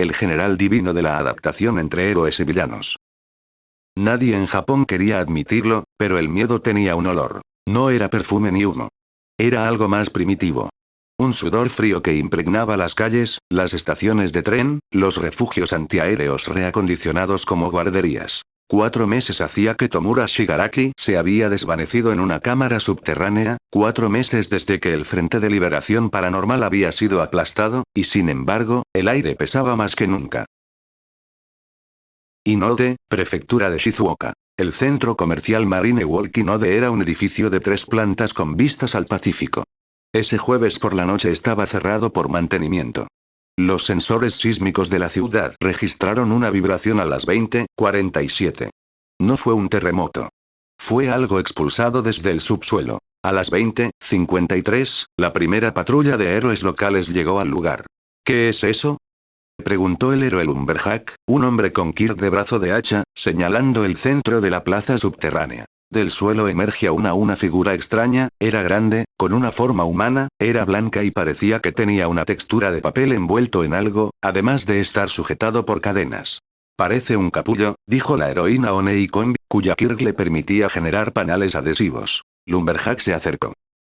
el general divino de la adaptación entre héroes y villanos. Nadie en Japón quería admitirlo, pero el miedo tenía un olor. No era perfume ni humo. Era algo más primitivo. Un sudor frío que impregnaba las calles, las estaciones de tren, los refugios antiaéreos reacondicionados como guarderías. 4 meses hacía que Tomura Shigaraki se había desvanecido en una cámara subterránea, 4 meses desde que el Frente de Liberación Paranormal había sido aplastado, y sin embargo, el aire pesaba más que nunca. Inode, prefectura de Shizuoka. El centro comercial Marine Walk Inode era un edificio de 3 plantas con vistas al Pacífico. Ese jueves por la noche estaba cerrado por mantenimiento. Los sensores sísmicos de la ciudad registraron una vibración a las 20:47. No fue un terremoto. Fue algo expulsado desde el subsuelo. A las 20:53, la primera patrulla de héroes locales llegó al lugar. ¿Qué es eso?, preguntó el héroe Lumberjack, un hombre con kir de brazo de hacha, señalando el centro de la plaza subterránea. Del suelo emergía una figura extraña, era grande, con una forma humana, era blanca y parecía que tenía una textura de papel envuelto en algo, además de estar sujetado por cadenas. Parece un capullo, dijo la heroína Onei Kombi, cuya kir le permitía generar panales adhesivos. Lumberjack se acercó.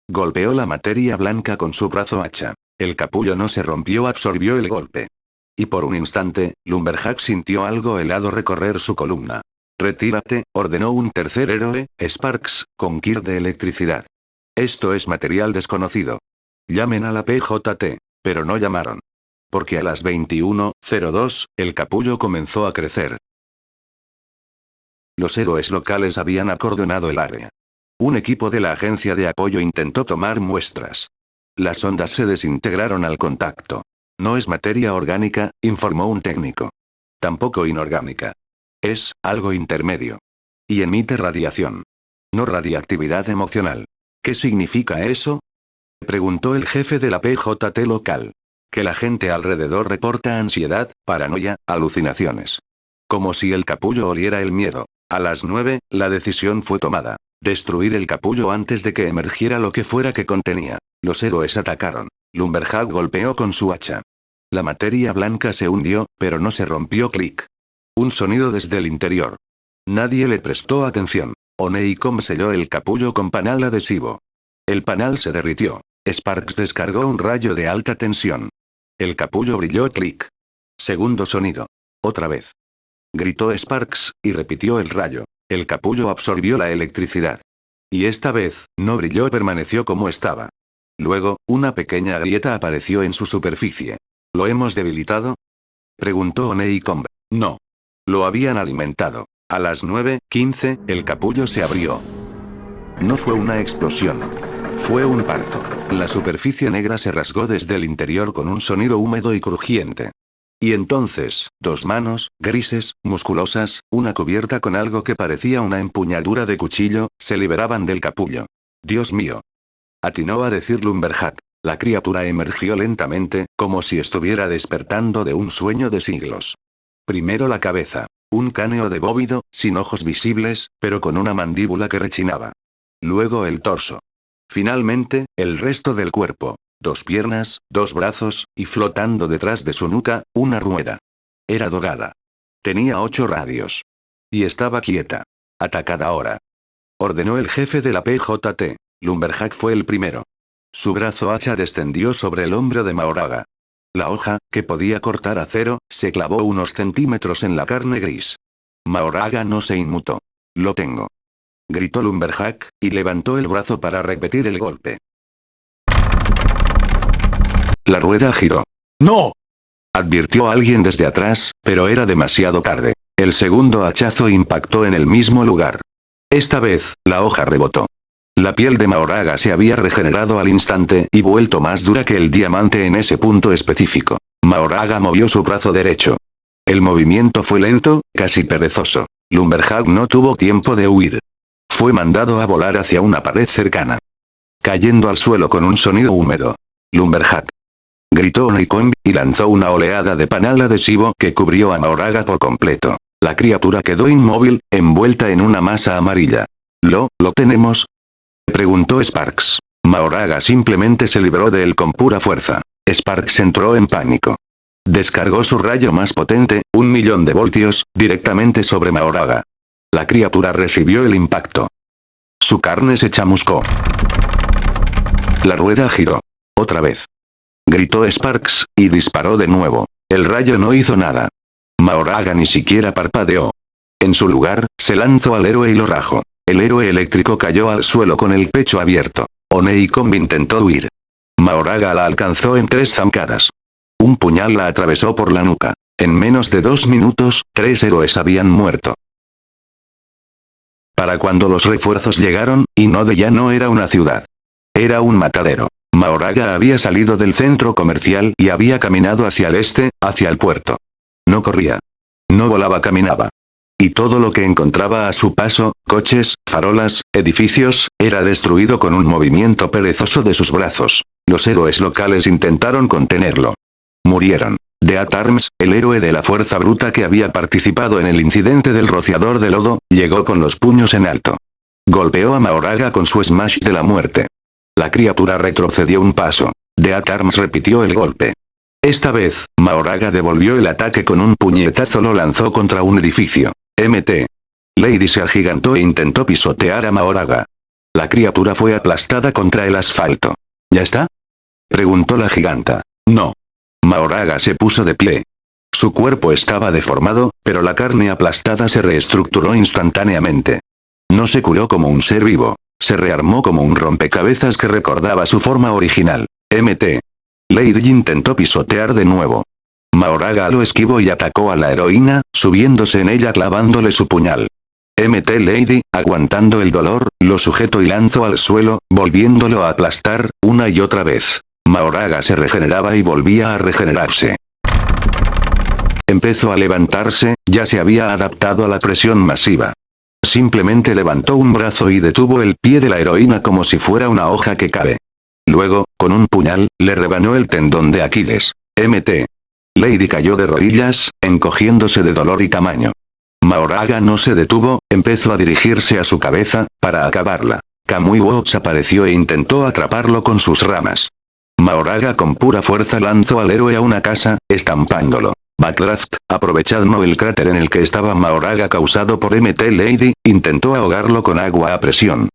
Golpeó la materia blanca con su brazo hacha. El capullo no se rompió, absorbió el golpe. Y por un instante, Lumberjack sintió algo helado recorrer su columna. Retírate, ordenó un tercer héroe, Sparks, con kir de electricidad. Esto es material desconocido. Llamen a la PJT. Pero no llamaron. Porque a las 21:02, el capullo comenzó a crecer. Los héroes locales habían acordonado el área. Un equipo de la agencia de apoyo intentó tomar muestras. Las ondas se desintegraron al contacto. No es materia orgánica, informó un técnico. Tampoco inorgánica. Es algo intermedio. Y emite radiación. No radiactividad emocional. ¿Qué significa eso?, preguntó el jefe de la PJT local. Que la gente alrededor reporta ansiedad, paranoia, alucinaciones. Como si el capullo oliera el miedo. A las 9, la decisión fue tomada. Destruir el capullo antes de que emergiera lo que fuera que contenía. Los héroes atacaron. Lumberjack golpeó con su hacha. La materia blanca se hundió, pero no se rompió. Clic. Un sonido desde el interior. Nadie le prestó atención. Onei-kom selló el capullo con panal adhesivo. El panal se derritió. Sparks descargó un rayo de alta tensión. El capullo brilló. Clic. Segundo sonido. Otra vez. Gritó Sparks, y repitió el rayo. El capullo absorbió la electricidad. Y esta vez, no brilló, permaneció como estaba. Luego, una pequeña grieta apareció en su superficie. ¿Lo hemos debilitado?, preguntó Onei-kom. No. Lo habían alimentado. A las 9:15, el capullo se abrió. No fue una explosión. Fue un parto. La superficie negra se rasgó desde el interior con un sonido húmedo y crujiente. Y entonces, 2 manos, grises, musculosas, una cubierta con algo que parecía una empuñadura de cuchillo, se liberaban del capullo. Dios mío. Atinó a decir Lumberjack. La criatura emergió lentamente, como si estuviera despertando de un sueño de siglos. Primero la cabeza. Un cráneo de bóvido, sin ojos visibles, pero con una mandíbula que rechinaba. Luego el torso. Finalmente, el resto del cuerpo. 2 piernas, 2 brazos, y flotando detrás de su nuca, una rueda. Era dorada. Tenía 8 radios. Y estaba quieta. Atacad ahora, ordenó el jefe de la PJT. Lumberjack fue el primero. Su brazo hacha descendió sobre el hombro de Mahoraga. La hoja, que podía cortar acero, se clavó unos centímetros en la carne gris. Mahoraga no se inmutó. Lo tengo, gritó Lumberjack, y levantó el brazo para repetir el golpe. La rueda giró. ¡No!, advirtió alguien desde atrás, pero era demasiado tarde. El segundo hachazo impactó en el mismo lugar. Esta vez, la hoja rebotó. La piel de Mahoraga se había regenerado al instante y vuelto más dura que el diamante en ese punto específico. Mahoraga movió su brazo derecho. El movimiento fue lento, casi perezoso. Lumberjack no tuvo tiempo de huir. Fue mandado a volar hacia una pared cercana, cayendo al suelo con un sonido húmedo. Lumberjack, gritó Onei-kom, y lanzó una oleada de panal adhesivo que cubrió a Mahoraga por completo. La criatura quedó inmóvil, envuelta en una masa amarilla. ¿Lo tenemos?, preguntó Sparks. Mahoraga simplemente se libró de él con pura fuerza. Sparks entró en pánico. Descargó su rayo más potente, 1.000.000 de voltios, directamente sobre Mahoraga. La criatura recibió el impacto. Su carne se chamuscó. La rueda giró. Otra vez. Gritó Sparks, y disparó de nuevo. El rayo no hizo nada. Mahoraga ni siquiera parpadeó. En su lugar, se lanzó al héroe y lo rajó. El héroe eléctrico cayó al suelo con el pecho abierto. Oneikomb intentó huir. Mahoraga la alcanzó en 3 zancadas. Un puñal la atravesó por la nuca. En menos de 2 minutos, 3 héroes habían muerto. Para cuando los refuerzos llegaron, Hinode ya no era una ciudad. Era un matadero. Mahoraga había salido del centro comercial y había caminado hacia el este, hacia el puerto. No corría. No volaba, caminaba. Y todo lo que encontraba a su paso, coches, farolas, edificios, era destruido con un movimiento perezoso de sus brazos. Los héroes locales intentaron contenerlo. Murieron. Death Arms, el héroe de la fuerza bruta que había participado en el incidente del rociador de lodo, llegó con los puños en alto. Golpeó a Mahoraga con su smash de la muerte. La criatura retrocedió un paso. Death Arms repitió el golpe. Esta vez, Mahoraga devolvió el ataque con un puñetazo, lo lanzó contra un edificio. Mt. Lady se agigantó e intentó pisotear a Mahoraga. La criatura fue aplastada contra el asfalto. ¿Ya está?, preguntó la giganta. No. Mahoraga se puso de pie. Su cuerpo estaba deformado, pero la carne aplastada se reestructuró instantáneamente. No se curó como un ser vivo. Se rearmó como un rompecabezas que recordaba su forma original. Mt. Lady intentó pisotear de nuevo. Mahoraga lo esquivó y atacó a la heroína, subiéndose en ella clavándole su puñal. Mt. Lady, aguantando el dolor, lo sujetó y lanzó al suelo, volviéndolo a aplastar, una y otra vez. Mahoraga se regeneraba y volvía a regenerarse. Empezó a levantarse, ya se había adaptado a la presión masiva. Simplemente levantó un brazo y detuvo el pie de la heroína como si fuera una hoja que cae. Luego, con un puñal, le rebanó el tendón de Aquiles. Mt. Lady cayó de rodillas, encogiéndose de dolor y tamaño. Mahoraga no se detuvo, empezó a dirigirse a su cabeza, para acabarla. Kamui Wox apareció e intentó atraparlo con sus ramas. Mahoraga con pura fuerza lanzó al héroe a una casa, estampándolo. Backdraft, aprovechando el cráter en el que estaba Mahoraga causado por Mt. Lady, intentó ahogarlo con agua a presión.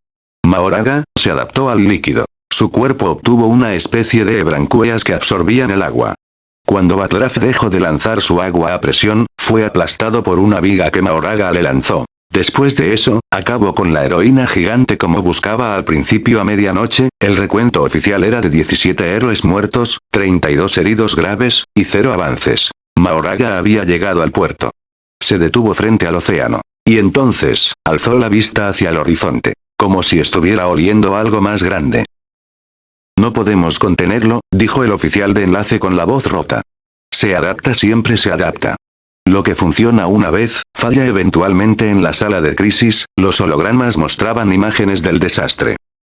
Mahoraga se adaptó al líquido. Su cuerpo obtuvo una especie de brancueas que absorbían el agua. Cuando Backdraft dejó de lanzar su agua a presión, fue aplastado por una viga que Mahoraga le lanzó. Después de eso, acabó con la heroína gigante como buscaba al principio a medianoche. El recuento oficial era de 17 héroes muertos, 32 heridos graves, y 0 avances. Mahoraga había llegado al puerto. Se detuvo frente al océano. Y entonces, alzó la vista hacia el horizonte. Como si estuviera oliendo algo más grande. No podemos contenerlo, dijo el oficial de enlace con la voz rota. Se adapta, siempre se adapta. Lo que funciona una vez, falla eventualmente. En la sala de crisis, los hologramas mostraban imágenes del desastre.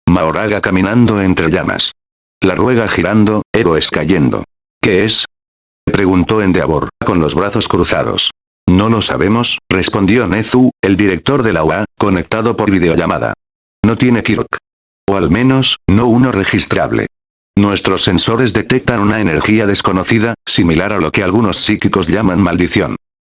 Mahoraga caminando entre llamas. La rueda girando, héroes cayendo. ¿Qué es?, preguntó Endeavor, con los brazos cruzados. No lo sabemos, respondió Nezu, el director de la UA, conectado por videollamada. No tiene Kirk. O al menos, no uno registrable. Nuestros sensores detectan una energía desconocida, similar a lo que algunos psíquicos llaman maldición.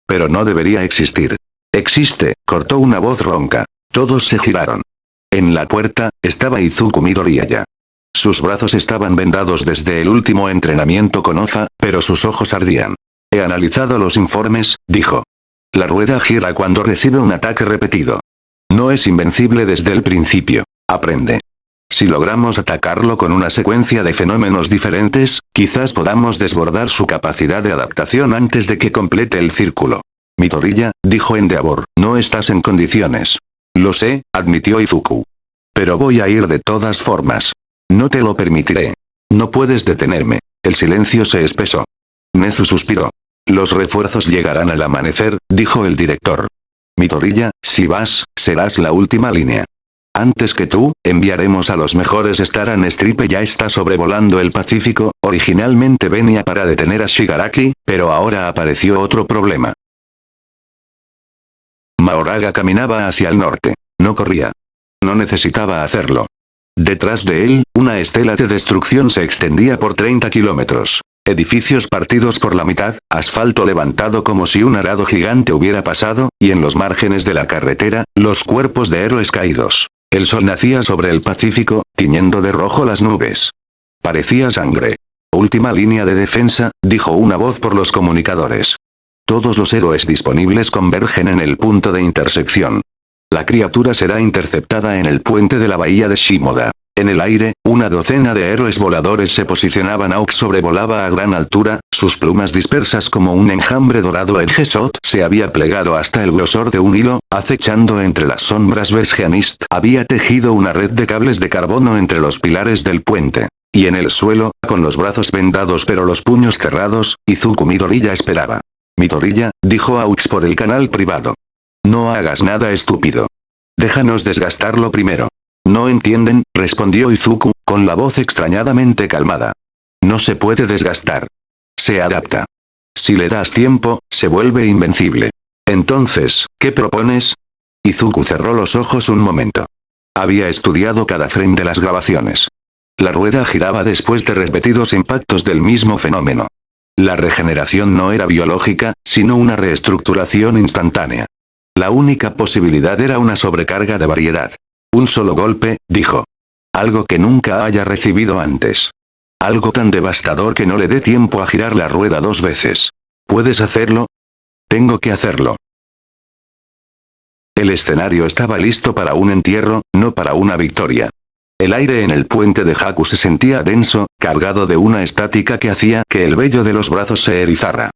Pero no debería existir. Existe, cortó una voz ronca. Todos se giraron. En la puerta, estaba Izuku Midoriya. Sus brazos estaban vendados desde el último entrenamiento con Ofa, pero sus ojos ardían. He analizado los informes, dijo. La rueda gira cuando recibe un ataque repetido. No es invencible desde el principio. Aprende. Si logramos atacarlo con una secuencia de fenómenos diferentes, quizás podamos desbordar su capacidad de adaptación antes de que complete el círculo. Midoriya, dijo Endeavor, no estás en condiciones. Lo sé, admitió Izuku. Pero voy a ir de todas formas. No te lo permitiré. No puedes detenerme. El silencio se espesó. Nezu suspiró. Los refuerzos llegarán al amanecer, dijo el director. Midoriya, si vas, serás la última línea. Antes que tú, enviaremos a los mejores. Staran Stripe ya está sobrevolando el Pacífico. Originalmente venía para detener a Shigaraki, pero ahora apareció otro problema. Mahoraga caminaba hacia el norte. No corría. No necesitaba hacerlo. Detrás de él, una estela de destrucción se extendía por 30 kilómetros. Edificios partidos por la mitad, asfalto levantado como si un arado gigante hubiera pasado, y en los márgenes de la carretera, los cuerpos de héroes caídos. El sol nacía sobre el Pacífico, tiñendo de rojo las nubes. Parecía sangre. Última línea de defensa, dijo una voz por los comunicadores. Todos los héroes disponibles convergen en el punto de intersección. La criatura será interceptada en el puente de la bahía de Shimoda. En el aire, una docena de héroes voladores se posicionaban. Aux sobrevolaba a gran altura, sus plumas dispersas como un enjambre dorado. Edgesot se había plegado hasta el grosor de un hilo, acechando entre las sombras. Besgeanist había tejido una red de cables de carbono entre los pilares del puente. Y en el suelo, con los brazos vendados pero los puños cerrados, Izuku Midoriya esperaba. Midoriya, dijo Aux por el canal privado. No hagas nada estúpido. Déjanos desgastarlo primero. No entienden, respondió Izuku, con la voz extrañadamente calmada. No se puede desgastar. Se adapta. Si le das tiempo, se vuelve invencible. Entonces, ¿qué propones? Izuku cerró los ojos un momento. Había estudiado cada frame de las grabaciones. La rueda giraba después de repetidos impactos del mismo fenómeno. La regeneración no era biológica, sino una reestructuración instantánea. La única posibilidad era una sobrecarga de variedad. Un solo golpe, dijo. Algo que nunca haya recibido antes. Algo tan devastador que no le dé tiempo a girar la rueda 2 veces. ¿Puedes hacerlo? Tengo que hacerlo. El escenario estaba listo para un entierro, no para una victoria. El aire en el puente de Haku se sentía denso, cargado de una estática que hacía que el vello de los brazos se erizara.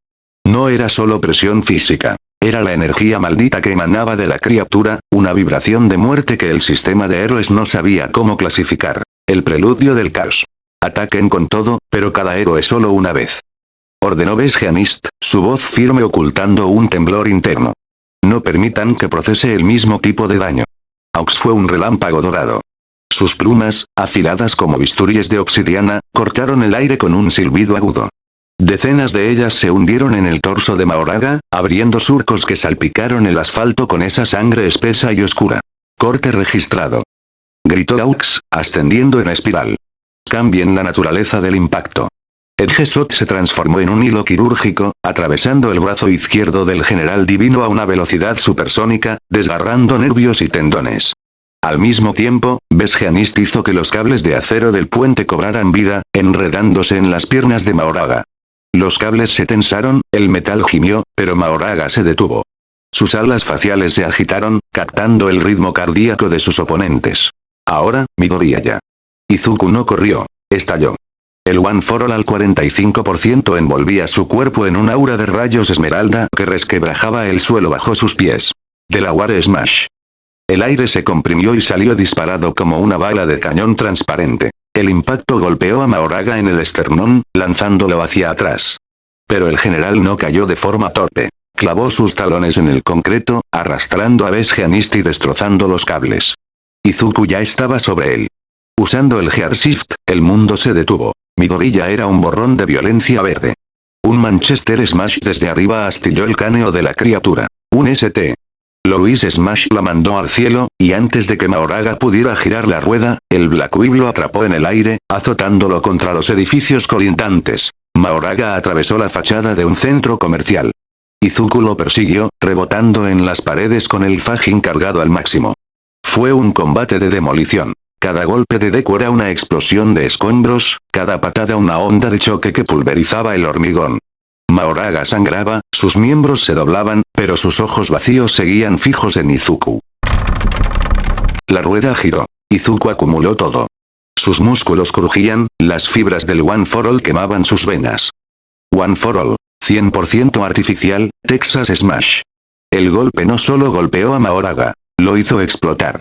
No era solo presión física. Era la energía maldita que emanaba de la criatura, una vibración de muerte que el sistema de héroes no sabía cómo clasificar. El preludio del caos. Ataquen con todo, pero cada héroe solo una vez. Ordenó Besgeanist, su voz firme ocultando un temblor interno. No permitan que procese el mismo tipo de daño. Aux fue un relámpago dorado. Sus plumas, afiladas como bisturíes de obsidiana, cortaron el aire con un silbido agudo. Decenas de ellas se hundieron en el torso de Mahoraga, abriendo surcos que salpicaron el asfalto con esa sangre espesa y oscura. Corte registrado. Gritó Aux, ascendiendo en espiral. Cambien la naturaleza del impacto. Edgesot se transformó en un hilo quirúrgico, atravesando el brazo izquierdo del general divino a una velocidad supersónica, desgarrando nervios y tendones. Al mismo tiempo, Besgeanist hizo que los cables de acero del puente cobraran vida, enredándose en las piernas de Mahoraga. Los cables se tensaron, el metal gimió, pero Mahoraga se detuvo. Sus alas faciales se agitaron, captando el ritmo cardíaco de sus oponentes. Ahora, Midoriya. Izuku no corrió. Estalló. El One for All al 45% envolvía su cuerpo en un aura de rayos esmeralda que resquebrajaba el suelo bajo sus pies. Delaware Smash. El aire se comprimió y salió disparado como una bala de cañón transparente. El impacto golpeó a Mahoraga en el esternón, lanzándolo hacia atrás. Pero el general no cayó de forma torpe. Clavó sus talones en el concreto, arrastrando a Besgeanist y destrozando los cables. Izuku ya estaba sobre él. Usando el Gearshift, el mundo se detuvo. Midoriya era un borrón de violencia verde. Un Manchester Smash desde arriba astilló el cráneo de la criatura. Un St. Louis Smash la mandó al cielo, y antes de que Mahoraga pudiera girar la rueda, el Black Wheel lo atrapó en el aire, azotándolo contra los edificios colindantes. Mahoraga atravesó la fachada de un centro comercial. Izuku lo persiguió, rebotando en las paredes con el Fajin cargado al máximo. Fue un combate de demolición. Cada golpe de Deku era una explosión de escombros, cada patada una onda de choque que pulverizaba el hormigón. Mahoraga sangraba, sus miembros se doblaban, pero sus ojos vacíos seguían fijos en Izuku. La rueda giró. Izuku acumuló todo. Sus músculos crujían, las fibras del One for All quemaban sus venas. One for All. 100% artificial, Texas Smash. El golpe no solo golpeó a Mahoraga, lo hizo explotar.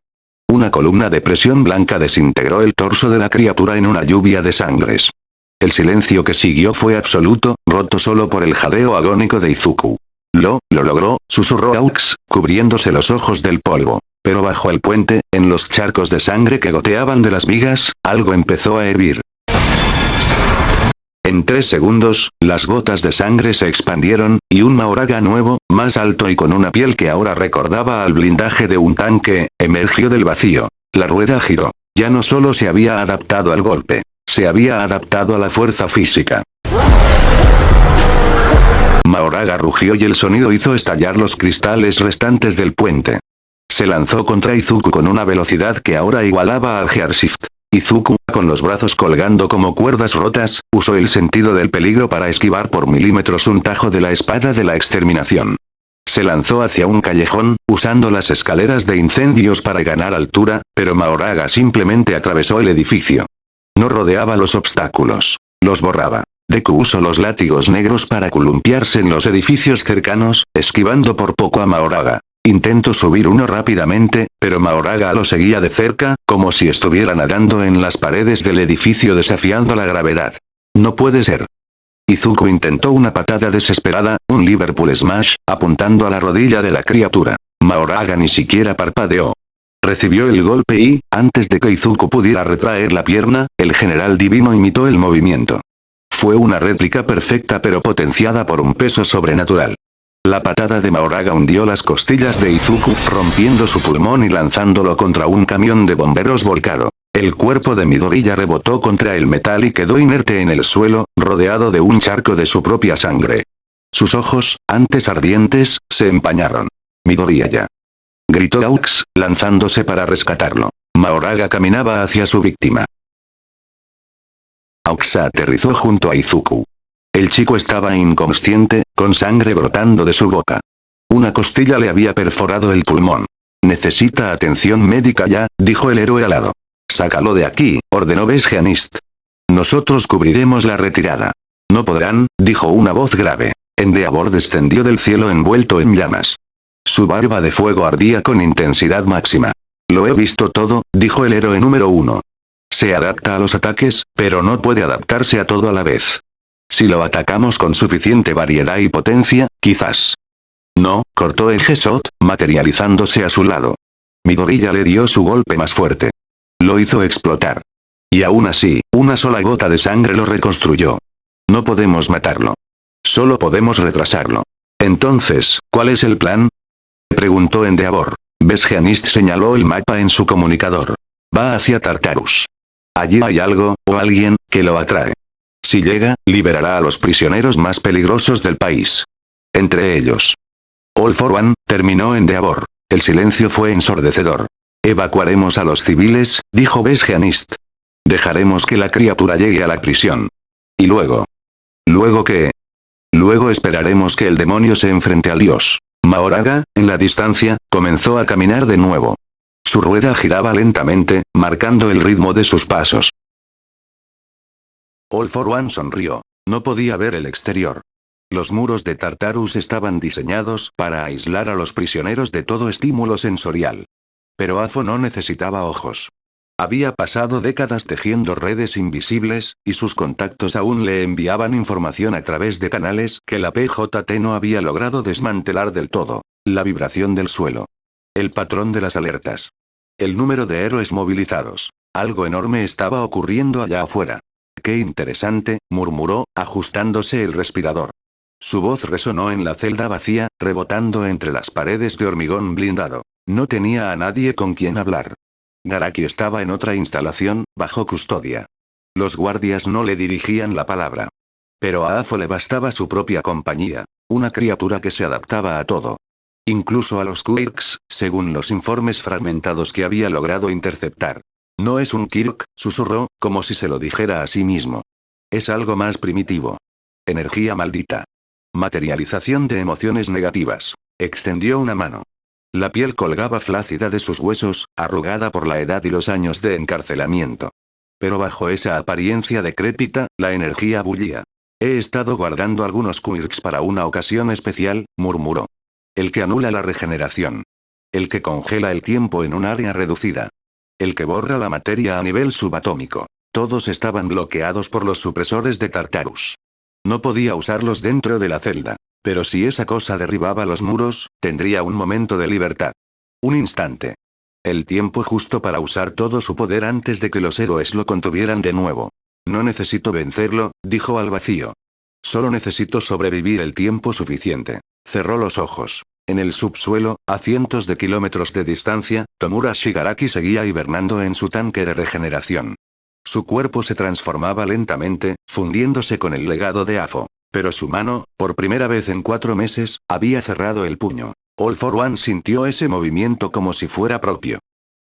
Una columna de presión blanca desintegró el torso de la criatura en una lluvia de sangres. El silencio que siguió fue absoluto, roto solo por el jadeo agónico de Izuku. Lo logró, susurró Aux, cubriéndose los ojos del polvo. Pero bajo el puente, en los charcos de sangre que goteaban de las vigas, algo empezó a hervir. En 3 segundos, las gotas de sangre se expandieron, y un Mahoraga nuevo, más alto y con una piel que ahora recordaba al blindaje de un tanque, emergió del vacío. La rueda giró. Ya no solo se había adaptado al golpe, se había adaptado a la fuerza física. Mahoraga rugió y el sonido hizo estallar los cristales restantes del puente. Se lanzó contra Izuku con una velocidad que ahora igualaba al Gearshift. Izuku, con los brazos colgando como cuerdas rotas, usó el sentido del peligro para esquivar por milímetros un tajo de la espada de la exterminación. Se lanzó hacia un callejón, usando las escaleras de incendios para ganar altura, pero Mahoraga simplemente atravesó el edificio. No rodeaba los obstáculos, los borraba. Deku usó los látigos negros para columpiarse en los edificios cercanos, esquivando por poco a Mahoraga. Intentó subir uno rápidamente, pero Mahoraga lo seguía de cerca, como si estuviera nadando en las paredes del edificio desafiando la gravedad. No puede ser. Izuku intentó una patada desesperada, un Liverpool Smash, apuntando a la rodilla de la criatura. Mahoraga ni siquiera parpadeó. Recibió el golpe y, antes de que Izuku pudiera retraer la pierna, el general divino imitó el movimiento. Fue una réplica perfecta pero potenciada por un peso sobrenatural. La patada de Mahoraga hundió las costillas de Izuku, rompiendo su pulmón y lanzándolo contra un camión de bomberos volcado. El cuerpo de Midoriya rebotó contra el metal y quedó inerte en el suelo, rodeado de un charco de su propia sangre. Sus ojos, antes ardientes, se empañaron. Midoriya, gritó Aux, lanzándose para rescatarlo. Mahoraga caminaba hacia su víctima. Aux aterrizó junto a Izuku. El chico estaba inconsciente, con sangre brotando de su boca. Una costilla le había perforado el pulmón. Necesita atención médica ya, dijo el héroe alado. Sácalo de aquí, ordenó Besgeanist. Nosotros cubriremos la retirada. No podrán, dijo una voz grave. Endeavor descendió del cielo envuelto en llamas. Su barba de fuego ardía con intensidad máxima. Lo he visto todo, dijo el héroe número 1. Se adapta a los ataques, pero no puede adaptarse a todo a la vez. Si lo atacamos con suficiente variedad y potencia, quizás. No, cortó el Gesot, materializándose a su lado. Midoriya le dio su golpe más fuerte. Lo hizo explotar. Y aún así, una sola gota de sangre lo reconstruyó. No podemos matarlo. Solo podemos retrasarlo. Entonces, ¿cuál es el plan? Preguntó Endeavor. Besgeanist señaló el mapa en su comunicador. Va hacia Tartarus. Allí hay algo, o alguien, que lo atrae. Si llega, liberará a los prisioneros más peligrosos del país. Entre ellos. All for One, terminó Endeavor. El silencio fue ensordecedor. Evacuaremos a los civiles, dijo Besgeanist. Dejaremos que la criatura llegue a la prisión. Y luego. ¿Luego qué? Luego esperaremos que el demonio se enfrente al dios. Mahoraga, en la distancia, comenzó a caminar de nuevo. Su rueda giraba lentamente, marcando el ritmo de sus pasos. All for One sonrió. No podía ver el exterior. Los muros de Tartarus estaban diseñados para aislar a los prisioneros de todo estímulo sensorial. Pero Afo no necesitaba ojos. Había pasado décadas tejiendo redes invisibles, y sus contactos aún le enviaban información a través de canales que la PJT no había logrado desmantelar del todo. La vibración del suelo. El patrón de las alertas. El número de héroes movilizados. Algo enorme estaba ocurriendo allá afuera. Qué interesante, murmuró, ajustándose el respirador. Su voz resonó en la celda vacía, rebotando entre las paredes de hormigón blindado. No tenía a nadie con quien hablar. Garaki estaba en otra instalación, bajo custodia. Los guardias no le dirigían la palabra. Pero a Afo le bastaba su propia compañía. Una criatura que se adaptaba a todo. Incluso a los quirks, según los informes fragmentados que había logrado interceptar. No es un quirk, susurró, como si se lo dijera a sí mismo. Es algo más primitivo. Energía maldita. Materialización de emociones negativas. Extendió una mano. La piel colgaba flácida de sus huesos, arrugada por la edad y los años de encarcelamiento. Pero bajo esa apariencia decrépita, la energía bullía. He estado guardando algunos quirks para una ocasión especial, murmuró. El que anula la regeneración. El que congela el tiempo en un área reducida. El que borra la materia a nivel subatómico. Todos estaban bloqueados por los supresores de Tartarus. No podía usarlos dentro de la celda. Pero si esa cosa derribaba los muros, tendría un momento de libertad. Un instante. El tiempo justo para usar todo su poder antes de que los héroes lo contuvieran de nuevo. No necesito vencerlo, dijo al vacío. Solo necesito sobrevivir el tiempo suficiente. Cerró los ojos. En el subsuelo, a cientos de kilómetros de distancia, Tomura Shigaraki seguía hibernando en su tanque de regeneración. Su cuerpo se transformaba lentamente, fundiéndose con el legado de Afo. Pero su mano, por primera vez en 4 meses, había cerrado el puño. All for One sintió ese movimiento como si fuera propio.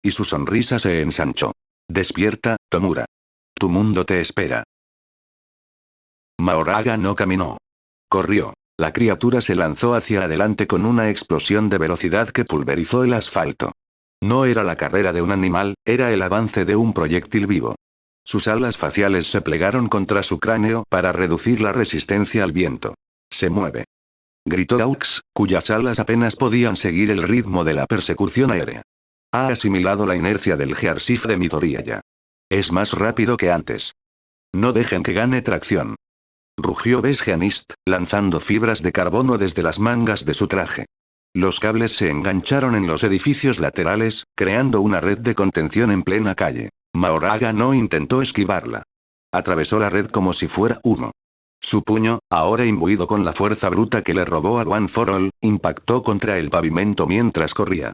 Y su sonrisa se ensanchó. Despierta, Tomura. Tu mundo te espera. Mahoraga no caminó. Corrió. La criatura se lanzó hacia adelante con una explosión de velocidad que pulverizó el asfalto. No era la carrera de un animal, era el avance de un proyectil vivo. Sus alas faciales se plegaron contra su cráneo para reducir la resistencia al viento. Se mueve. Gritó Aux, cuyas alas apenas podían seguir el ritmo de la persecución aérea. Ha asimilado la inercia del Gearsif de Midoriya. Es más rápido que antes. No dejen que gane tracción. Rugió Besgeanist, lanzando fibras de carbono desde las mangas de su traje. Los cables se engancharon en los edificios laterales, creando una red de contención en plena calle. Mahoraga no intentó esquivarla. Atravesó la red como si fuera humo. Su puño, ahora imbuido con la fuerza bruta que le robó a One for All, impactó contra el pavimento mientras corría.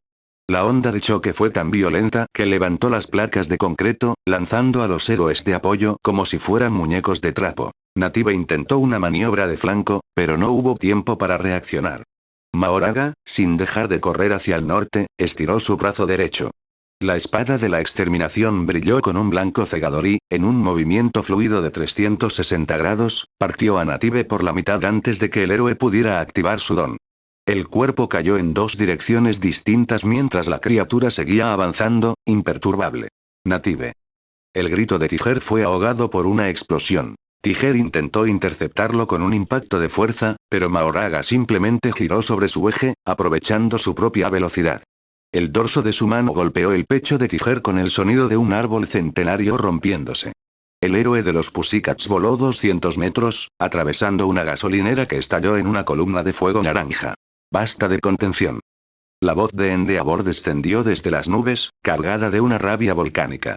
La onda de choque fue tan violenta que levantó las placas de concreto, lanzando a los héroes de apoyo como si fueran muñecos de trapo. Native intentó una maniobra de flanco, pero no hubo tiempo para reaccionar. Mahoraga, sin dejar de correr hacia el norte, estiró su brazo derecho. La espada de la exterminación brilló con un blanco cegador y, en un movimiento fluido de 360 grados, partió a Native por la mitad antes de que el héroe pudiera activar su don. El cuerpo cayó en 2 direcciones distintas mientras la criatura seguía avanzando, imperturbable. Native. El grito de Tiger fue ahogado por una explosión. Tiger intentó interceptarlo con un impacto de fuerza, pero Mahoraga simplemente giró sobre su eje, aprovechando su propia velocidad. El dorso de su mano golpeó el pecho de Tiger con el sonido de un árbol centenario rompiéndose. El héroe de los Pussycats voló 200 metros, atravesando una gasolinera que estalló en una columna de fuego naranja. Basta de contención. La voz de Endeavor descendió desde las nubes, cargada de una rabia volcánica.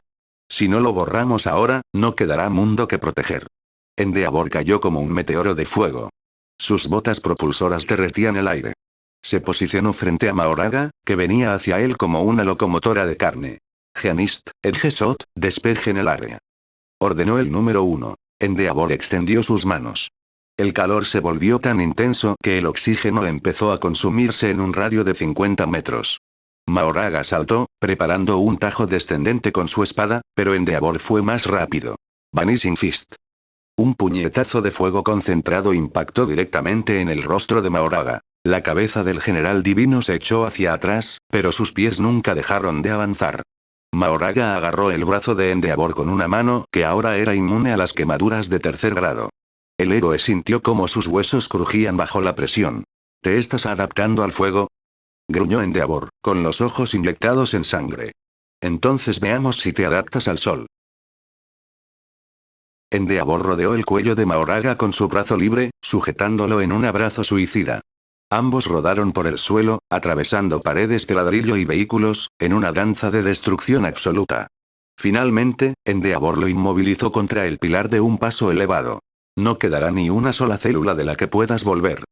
Si no lo borramos ahora, no quedará mundo que proteger. Endeavor cayó como un meteoro de fuego. Sus botas propulsoras derretían el aire. Se posicionó frente a Mahoraga, que venía hacia él como una locomotora de carne. Geanist, Edgesot, despejen el área. Ordenó el número 1. Endeavor extendió sus manos. El calor se volvió tan intenso que el oxígeno empezó a consumirse en un radio de 50 metros. Mahoraga saltó, preparando un tajo descendente con su espada, pero Endeavor fue más rápido. Vanishing Fist. Un puñetazo de fuego concentrado impactó directamente en el rostro de Mahoraga. La cabeza del general divino se echó hacia atrás, pero sus pies nunca dejaron de avanzar. Mahoraga agarró el brazo de Endeavor con una mano que ahora era inmune a las quemaduras de 3er grado. El héroe sintió cómo sus huesos crujían bajo la presión. ¿Te estás adaptando al fuego?, gruñó Endeavor, con los ojos inyectados en sangre. Entonces veamos si te adaptas al sol. Endeavor rodeó el cuello de Mahoraga con su brazo libre, sujetándolo en un abrazo suicida. Ambos rodaron por el suelo, atravesando paredes de ladrillo y vehículos, en una danza de destrucción absoluta. Finalmente, Endeavor lo inmovilizó contra el pilar de un paso elevado. No quedará ni una sola célula de la que puedas volver.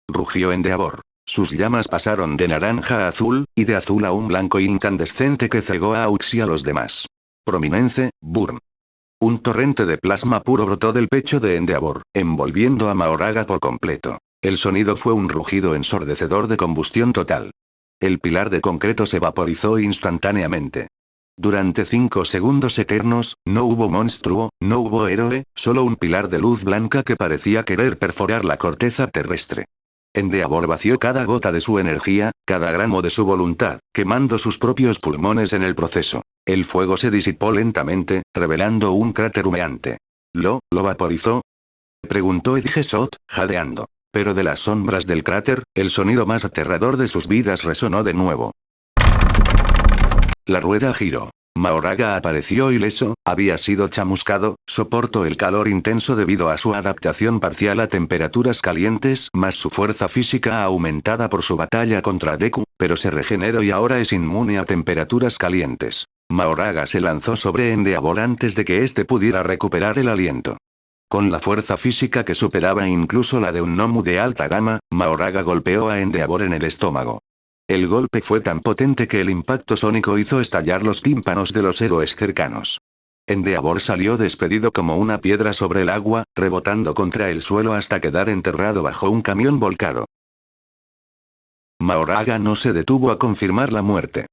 Rugió Endeavor. Sus llamas pasaron de naranja a azul, y de azul a un blanco incandescente que cegó a Aux y a los demás. Prominence, burn. Un torrente de plasma puro brotó del pecho de Endeavor, envolviendo a Mahoraga por completo. El sonido fue un rugido ensordecedor de combustión total. El pilar de concreto se vaporizó instantáneamente. Durante 5 segundos eternos, no hubo monstruo, no hubo héroe, solo un pilar de luz blanca que parecía querer perforar la corteza terrestre. Endeavor vació cada gota de su energía, cada gramo de su voluntad, quemando sus propios pulmones en el proceso. El fuego se disipó lentamente, revelando un cráter humeante. ¿Lo vaporizó?, preguntó Edgesot, jadeando. Pero de las sombras del cráter, el sonido más aterrador de sus vidas resonó de nuevo. La rueda giró. Mahoraga apareció ileso, había sido chamuscado, soportó el calor intenso debido a su adaptación parcial a temperaturas calientes más su fuerza física aumentada por su batalla contra Deku, pero se regeneró y ahora es inmune a temperaturas calientes. Mahoraga se lanzó sobre Endeavor antes de que éste pudiera recuperar el aliento. Con la fuerza física que superaba incluso la de un Nomu de alta gama, Mahoraga golpeó a Endeavor en el estómago. El golpe fue tan potente que el impacto sónico hizo estallar los tímpanos de los héroes cercanos. Endeavor salió despedido como una piedra sobre el agua, rebotando contra el suelo hasta quedar enterrado bajo un camión volcado. Mahoraga no se detuvo a confirmar la muerte.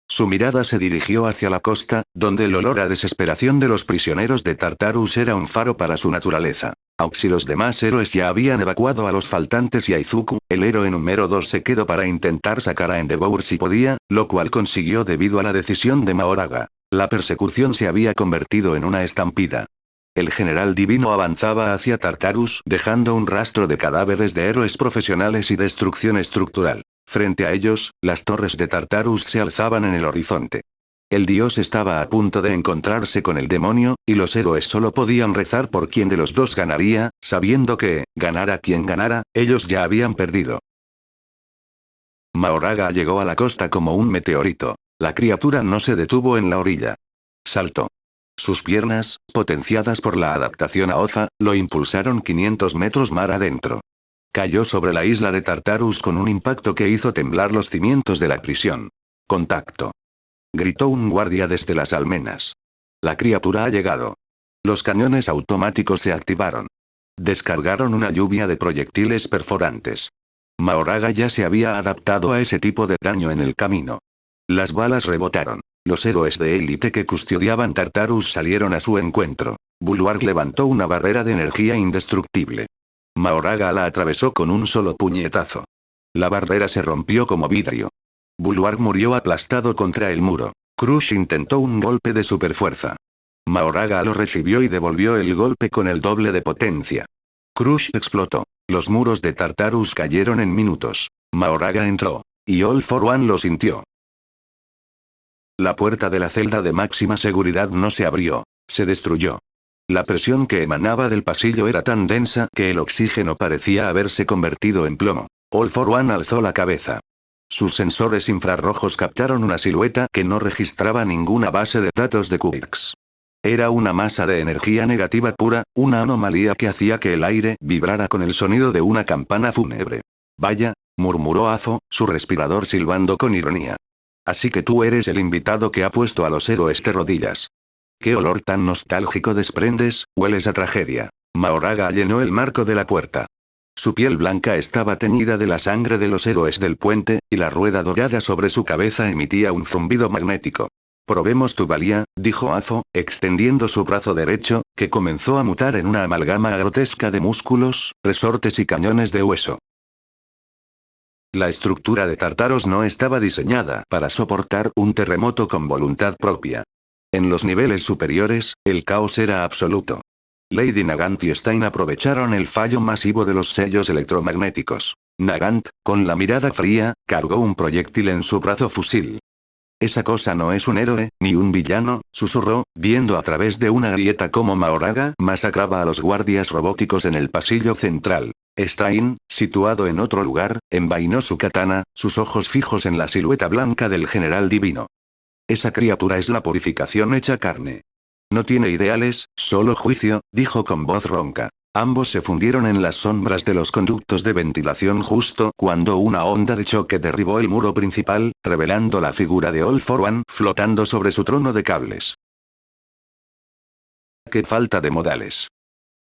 Su mirada se dirigió hacia la costa, donde el olor a desesperación de los prisioneros de Tartarus era un faro para su naturaleza. Aunque si los demás héroes ya habían evacuado a los faltantes y a Izuku, el héroe número 2 se quedó para intentar sacar a Endeavor si podía, lo cual consiguió debido a la decisión de Mahoraga. La persecución se había convertido en una estampida. El general divino avanzaba hacia Tartarus, dejando un rastro de cadáveres de héroes profesionales y destrucción estructural. Frente a ellos, las torres de Tartarus se alzaban en el horizonte. El dios estaba a punto de encontrarse con el demonio, y los héroes solo podían rezar por quién de los dos ganaría, sabiendo que, ganara quien ganara, ellos ya habían perdido. Mahoraga llegó a la costa como un meteorito. La criatura no se detuvo en la orilla. Saltó. Sus piernas, potenciadas por la adaptación a Oza, lo impulsaron 500 metros mar adentro. Cayó sobre la isla de Tartarus con un impacto que hizo temblar los cimientos de la prisión. Contacto. Gritó un guardia desde las almenas. La criatura ha llegado. Los cañones automáticos se activaron. Descargaron una lluvia de proyectiles perforantes. Mahoraga ya se había adaptado a ese tipo de daño en el camino. Las balas rebotaron. Los héroes de élite que custodiaban Tartarus salieron a su encuentro. Bulwark levantó una barrera de energía indestructible. Mahoraga la atravesó con un solo puñetazo. La barrera se rompió como vidrio. Bulwark murió aplastado contra el muro. Crush intentó un golpe de superfuerza. Mahoraga lo recibió y devolvió el golpe con el doble de potencia. Crush explotó. Los muros de Tartarus cayeron en minutos. Mahoraga entró. Y All for One lo sintió. La puerta de la celda de máxima seguridad no se abrió. Se destruyó. La presión que emanaba del pasillo era tan densa que el oxígeno parecía haberse convertido en plomo. All for One alzó la cabeza. Sus sensores infrarrojos captaron una silueta que no registraba ninguna base de datos de Quirks. Era una masa de energía negativa pura, una anomalía que hacía que el aire vibrara con el sonido de una campana fúnebre. Vaya, murmuró Azo, su respirador silbando con ironía. Así que tú eres el invitado que ha puesto a los héroes de rodillas. ¿Qué olor tan nostálgico desprendes? Hueles a tragedia. Mahoraga llenó el marco de la puerta. Su piel blanca estaba teñida de la sangre de los héroes del puente, y la rueda dorada sobre su cabeza emitía un zumbido magnético. Probemos tu valía, dijo Azo, extendiendo su brazo derecho, que comenzó a mutar en una amalgama grotesca de músculos, resortes y cañones de hueso. La estructura de Tartaros no estaba diseñada para soportar un terremoto con voluntad propia. En los niveles superiores, el caos era absoluto. Lady Nagant y Stein aprovecharon el fallo masivo de los sellos electromagnéticos. Nagant, con la mirada fría, cargó un proyectil en su brazo fusil. Esa cosa no es un héroe, ni un villano, susurró, viendo a través de una grieta cómo Mahoraga masacraba a los guardias robóticos en el pasillo central. Stein, situado en otro lugar, envainó su katana, sus ojos fijos en la silueta blanca del general divino. Esa criatura es la purificación hecha carne. No tiene ideales, solo juicio, dijo con voz ronca. Ambos se fundieron en las sombras de los conductos de ventilación justo cuando una onda de choque derribó el muro principal, revelando la figura de All for One flotando sobre su trono de cables. ¡Qué falta de modales!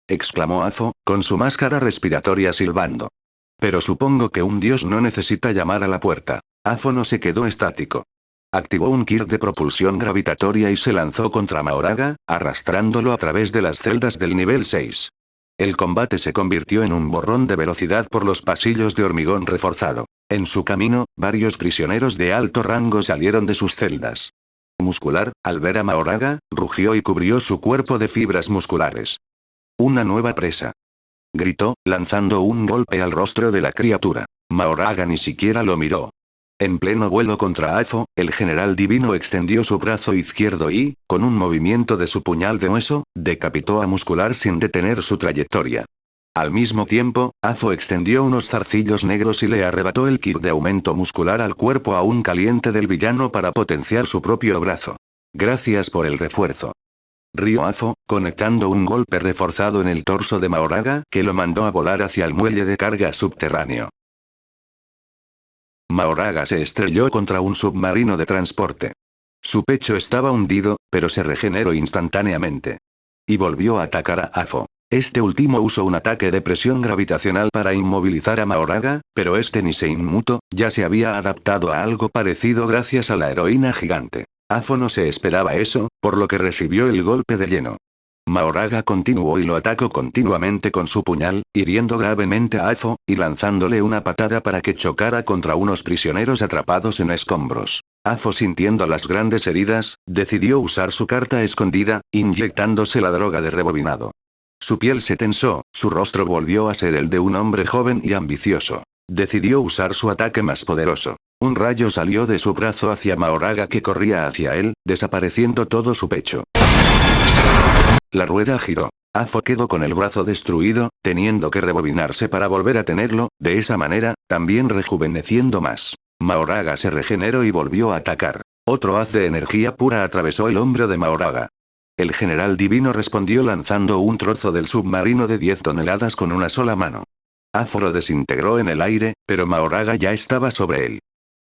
Exclamó Azo, con su máscara respiratoria silbando. Pero supongo que un dios no necesita llamar a la puerta. Azo no se quedó estático. Activó un kit de propulsión gravitatoria y se lanzó contra Mahoraga, arrastrándolo a través de las celdas del nivel 6. El combate se convirtió en un borrón de velocidad por los pasillos de hormigón reforzado. En su camino, varios prisioneros de alto rango salieron de sus celdas. Muscular, al ver a Mahoraga, rugió y cubrió su cuerpo de fibras musculares. Una nueva presa. Gritó, lanzando un golpe al rostro de la criatura. Mahoraga ni siquiera lo miró. En pleno vuelo contra Azo, el general divino extendió su brazo izquierdo y, con un movimiento de su puñal de hueso, decapitó a Muscular sin detener su trayectoria. Al mismo tiempo, Azo extendió unos zarcillos negros y le arrebató el kit de aumento muscular al cuerpo aún caliente del villano para potenciar su propio brazo. Gracias por el refuerzo. Rió Azo, conectando un golpe reforzado en el torso de Mahoraga que lo mandó a volar hacia el muelle de carga subterráneo. Mahoraga se estrelló contra un submarino de transporte. Su pecho estaba hundido, pero se regeneró instantáneamente. Y volvió a atacar a Afo. Este último usó un ataque de presión gravitacional para inmovilizar a Mahoraga, pero este ni se inmutó, ya se había adaptado a algo parecido gracias a la heroína gigante. Afo no se esperaba eso, por lo que recibió el golpe de lleno. Mahoraga continuó y lo atacó continuamente con su puñal, hiriendo gravemente a Afo, y lanzándole una patada para que chocara contra unos prisioneros atrapados en escombros. Afo, sintiendo las grandes heridas, decidió usar su carta escondida, inyectándose la droga de rebobinado. Su piel se tensó, su rostro volvió a ser el de un hombre joven y ambicioso. Decidió usar su ataque más poderoso. Un rayo salió de su brazo hacia Mahoraga, que corría hacia él, desapareciendo todo su pecho. La rueda giró. Afo quedó con el brazo destruido, teniendo que rebobinarse para volver a tenerlo, de esa manera, también rejuveneciendo más. Mahoraga se regeneró y volvió a atacar. Otro haz de energía pura atravesó el hombro de Mahoraga. El general divino respondió lanzando un trozo del submarino de 10 toneladas con una sola mano. Afo lo desintegró en el aire, pero Mahoraga ya estaba sobre él.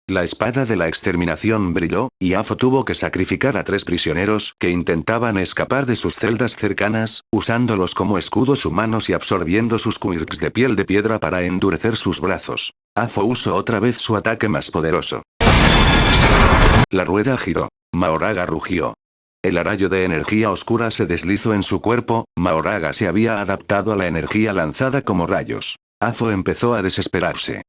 La espada de la exterminación brilló, y Afo tuvo que sacrificar a 3 prisioneros que intentaban escapar de sus celdas cercanas, usándolos como escudos humanos y absorbiendo sus quirks de piel de piedra para endurecer sus brazos. Afo usó otra vez su ataque más poderoso. La rueda giró. Mahoraga rugió. El rayo de energía oscura se deslizó en su cuerpo. Mahoraga se había adaptado a la energía lanzada como rayos. Afo empezó a desesperarse.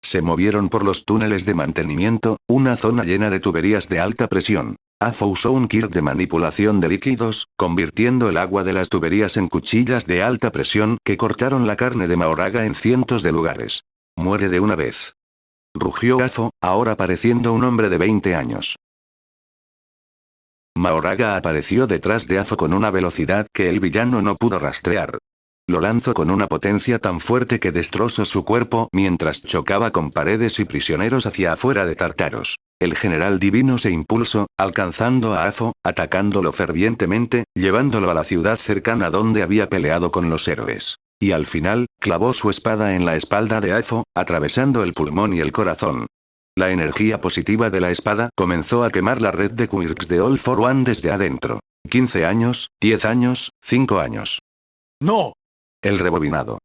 Se movieron por los túneles de mantenimiento, una zona llena de tuberías de alta presión. Afo usó un kit de manipulación de líquidos, convirtiendo el agua de las tuberías en cuchillas de alta presión que cortaron la carne de Mahoraga en cientos de lugares. Muere de una vez. Rugió Afo, ahora pareciendo un hombre de 20 años. Mahoraga apareció detrás de Afo con una velocidad que el villano no pudo rastrear. Lo lanzó con una potencia tan fuerte que destrozó su cuerpo mientras chocaba con paredes y prisioneros hacia afuera de Tartaros. El general divino se impulsó, alcanzando a Afo, atacándolo fervientemente, llevándolo a la ciudad cercana donde había peleado con los héroes. Y al final, clavó su espada en la espalda de Afo, atravesando el pulmón y el corazón. La energía positiva de la espada comenzó a quemar la red de quirks de All for One desde adentro. 15 años, 10 años, 5 años. ¡No! El rebobinado.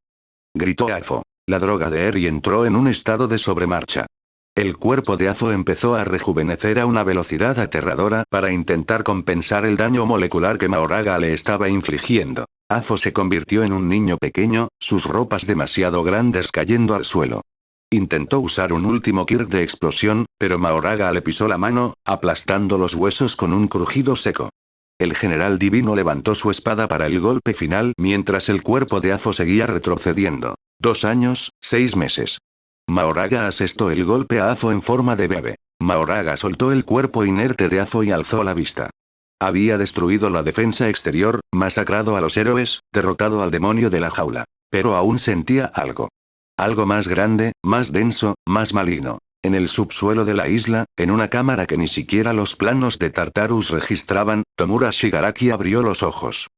Gritó Afo. La droga de Eri entró en un estado de sobremarcha. El cuerpo de Afo empezó a rejuvenecer a una velocidad aterradora para intentar compensar el daño molecular que Mahoraga le estaba infligiendo. Afo se convirtió en un niño pequeño, sus ropas demasiado grandes cayendo al suelo. Intentó usar un último kirk de explosión, pero Mahoraga le pisó la mano, aplastando los huesos con un crujido seco. El general divino levantó su espada para el golpe final mientras el cuerpo de Afo seguía retrocediendo. 2 años, 6 meses. Mahoraga asestó el golpe a Afo en forma de bebé. Mahoraga soltó el cuerpo inerte de Afo y alzó la vista. Había destruido la defensa exterior, masacrado a los héroes, derrotado al demonio de la jaula. Pero aún sentía algo. Algo más grande, más denso, más maligno. En el subsuelo de la isla, en una cámara que ni siquiera los planos de Tartarus registraban, Tomura Shigaraki abrió los ojos.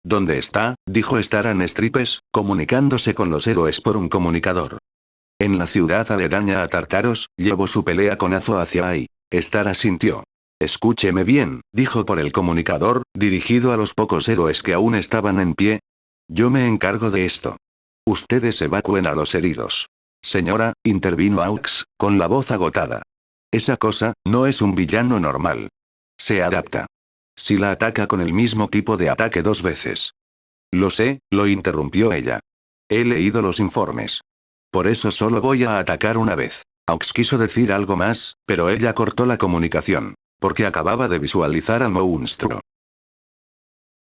¿Dónde está?, dijo Staran Stripes, comunicándose con los héroes por un comunicador. En la ciudad aledaña a Tartaros, llevó su pelea con Afo hacia ahí. Star asintió. Escúcheme bien, dijo por el comunicador, dirigido a los pocos héroes que aún estaban en pie. Yo me encargo de esto. Ustedes evacúen a los heridos. Señora, intervino Aux, con la voz agotada. Esa cosa, no es un villano normal. Se adapta. Si la ataca con el mismo tipo de ataque 2 veces. Lo sé, lo interrumpió ella. He leído los informes. Por eso solo voy a atacar una vez. Aux quiso decir algo más, pero ella cortó la comunicación. Porque acababa de visualizar al monstruo.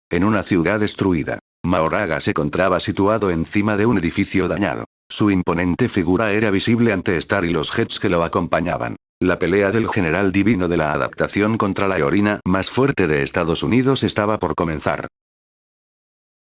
En una ciudad destruida. Mahoraga se encontraba situado encima de un edificio dañado. Su imponente figura era visible ante Star y los Jets que lo acompañaban. La pelea del general divino de la adaptación contra la heroína más fuerte de Estados Unidos estaba por comenzar.